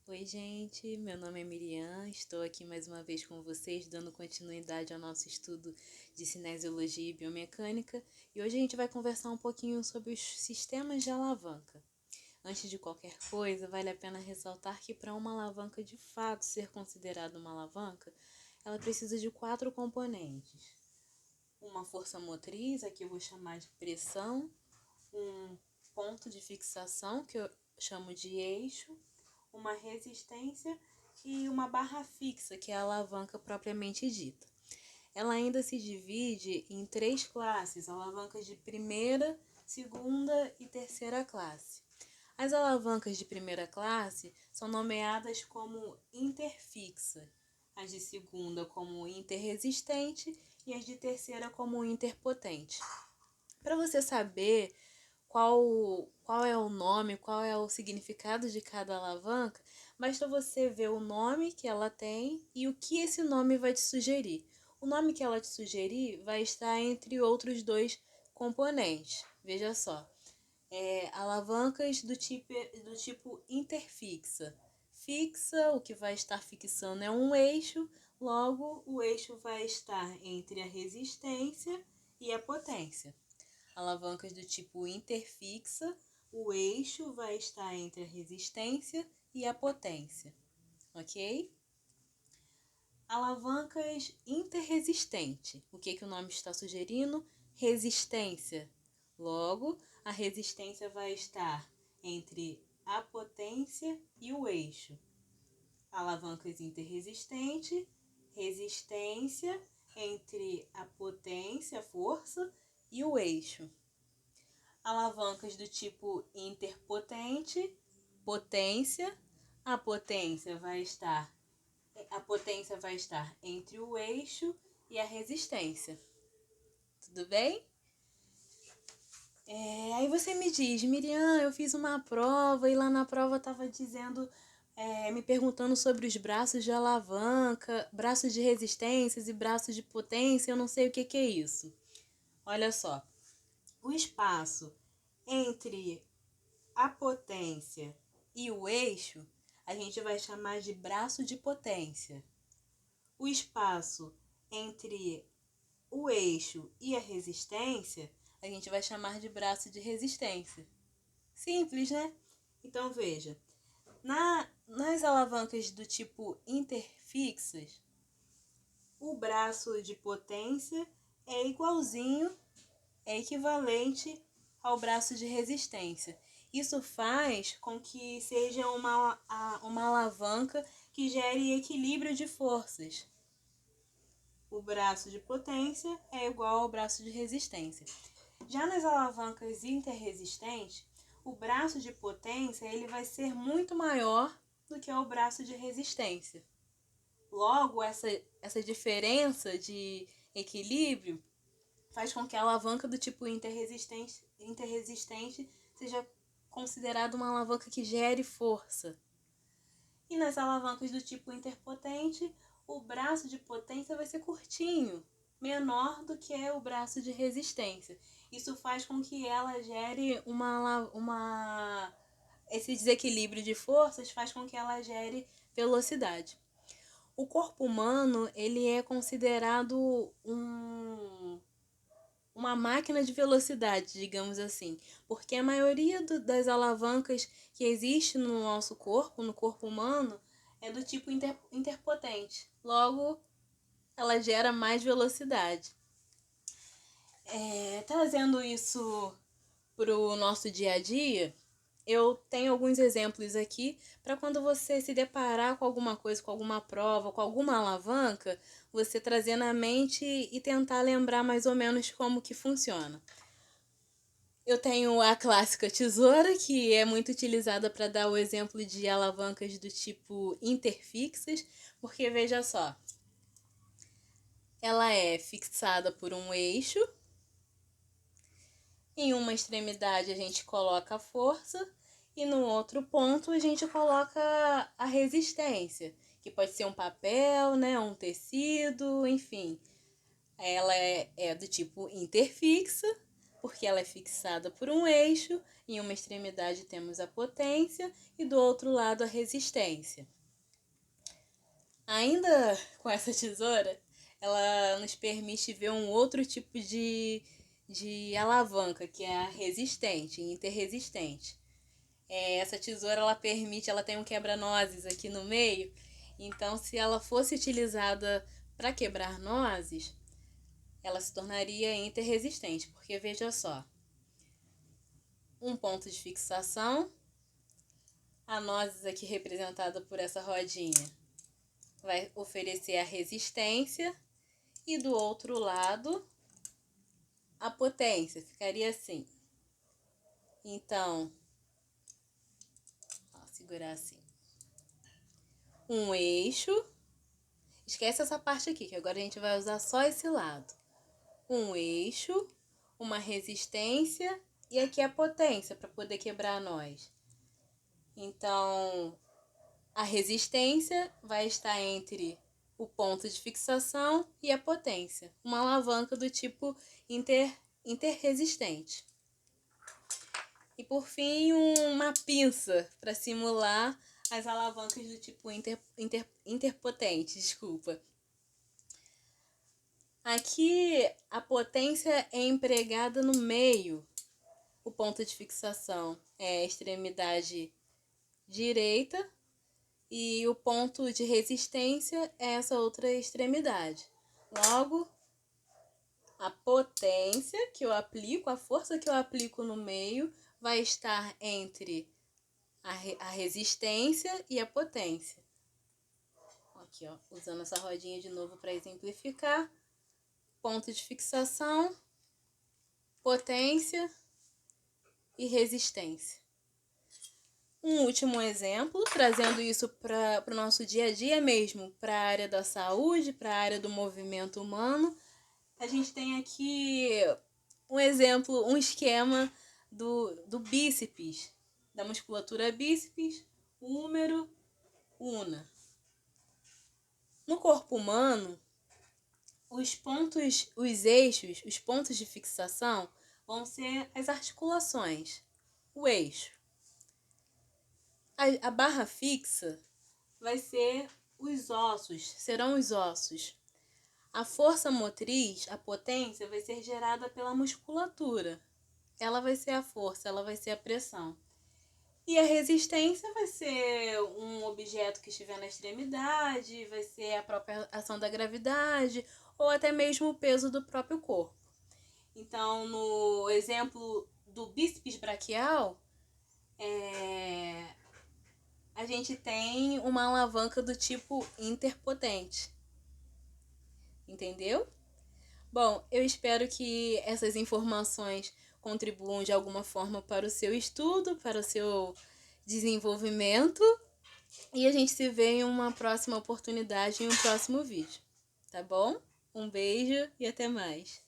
Oi, gente, meu nome é Miriam, estou aqui mais uma vez com vocês, dando continuidade ao nosso estudo de cinesiologia e biomecânica, e hoje a gente vai conversar um pouquinho sobre os sistemas de alavanca. Antes de qualquer coisa, vale a pena ressaltar que para uma alavanca de fato ser considerada uma alavanca, ela precisa de 4 componentes. Uma força motriz, aqui eu vou chamar de pressão, um ponto de fixação, que eu chamo de eixo, uma resistência e uma barra fixa, que é a alavanca propriamente dita. Ela ainda se divide em 3 classes, alavancas de primeira, segunda e terceira classe. As alavancas de primeira classe são nomeadas como interfixa, as de segunda como interresistente e as de terceira como interpotente. Para você saber qual é o nome, qual é o significado de cada alavanca, basta você ver o nome que ela tem e o que esse nome vai te sugerir. O nome que ela te sugerir vai estar entre outros 2 componentes. Veja só, alavancas do tipo interfixa. Fixa, o que vai estar fixando é um eixo, logo o eixo vai estar entre a resistência e a potência. Alavancas do tipo interfixa, o eixo vai estar entre a resistência e a potência, ok? Alavancas interresistente. O que o nome está sugerindo? Resistência. Logo, a resistência vai estar entre a potência e o eixo. Alavancas interresistente, resistência entre a potência, a força, e o eixo. Alavancas do tipo interpotente, potência, a potência vai estar entre o eixo e a resistência. Tudo bem? Aí você me diz, Miriam, eu fiz uma prova e lá na prova estava dizendo, me perguntando sobre os braços de alavanca, braços de resistências e braços de potência, eu não sei o que é isso. Olha só, o espaço entre a potência e o eixo, a gente vai chamar de braço de potência. O espaço entre o eixo e a resistência, a gente vai chamar de braço de resistência. Simples, né? Então veja, nas alavancas do tipo interfixas, o braço de potência é igualzinho, é equivalente ao braço de resistência. Isso faz com que seja uma alavanca que gere equilíbrio de forças. O braço de potência é igual ao braço de resistência. Já nas alavancas interresistentes, o braço de potência ele vai ser muito maior do que o braço de resistência. Logo, essa diferença de equilíbrio faz com que a alavanca do tipo interresistente seja considerada uma alavanca que gere força. E nas alavancas do tipo interpotente, o braço de potência vai ser curtinho, menor do que o braço de resistência. Isso faz com que ela gere esse desequilíbrio de forças faz com que ela gere velocidade. O corpo humano ele é considerado uma máquina de velocidade, digamos assim, porque a maioria das alavancas que existe no nosso corpo, no corpo humano, é do tipo interpotente. Logo, ela gera mais velocidade. Trazendo isso para o nosso dia a dia, eu tenho alguns exemplos aqui para quando você se deparar com alguma coisa, com alguma prova, com alguma alavanca, você trazer na mente e tentar lembrar mais ou menos como que funciona. Eu tenho a clássica tesoura, que é muito utilizada para dar o exemplo de alavancas do tipo interfixas, porque veja só, ela é fixada por um eixo, em uma extremidade a gente coloca a força e no outro ponto a gente coloca a resistência, que pode ser um papel, né, um tecido, enfim. Ela é do tipo interfixa, porque ela é fixada por um eixo, em uma extremidade temos a potência e do outro lado a resistência. Ainda com essa tesoura, ela nos permite ver um outro tipo de alavanca, que é a resistente, interresistente. Essa tesoura ela tem um quebra-nozes aqui no meio, então se ela fosse utilizada para quebrar nozes, ela se tornaria interresistente, porque veja só, um ponto de fixação, a nozes aqui representada por essa rodinha vai oferecer a resistência e do outro lado a potência, ficaria assim. Então, segurar assim. Um eixo, esquece essa parte aqui, que agora a gente vai usar só esse lado. Um eixo, uma resistência e aqui a potência para poder quebrar nós. Então, a resistência vai estar entre o ponto de fixação e a potência. Uma alavanca do tipo interresistente. E por fim, uma pinça para simular as alavancas do tipo interpotente, desculpa. Aqui a potência é empregada no meio. O ponto de fixação é a extremidade direita e o ponto de resistência é essa outra extremidade. Logo, a potência que eu aplico, a força que eu aplico no meio, vai estar entre a resistência e a potência. Aqui, ó, usando essa rodinha de novo para exemplificar. Ponto de fixação, potência e resistência. Um último exemplo, trazendo isso para o nosso dia a dia mesmo, para a área da saúde, para a área do movimento humano. A gente tem aqui um exemplo, um esquema do bíceps, da musculatura bíceps, húmero, una. No corpo humano, os eixos, os pontos de fixação vão ser as articulações, o eixo. A barra fixa vai ser os ossos, serão os ossos. A força motriz, a potência, vai ser gerada pela musculatura. Ela vai ser a força, ela vai ser a pressão. E a resistência vai ser um objeto que estiver na extremidade, vai ser a própria ação da gravidade ou até mesmo o peso do próprio corpo. Então, no exemplo do bíceps braquial, a gente tem uma alavanca do tipo interpotente. Entendeu? Bom, eu espero que essas informações contribuam de alguma forma para o seu estudo, para o seu desenvolvimento. E a gente se vê em uma próxima oportunidade, em um próximo vídeo. Tá bom? Um beijo e até mais.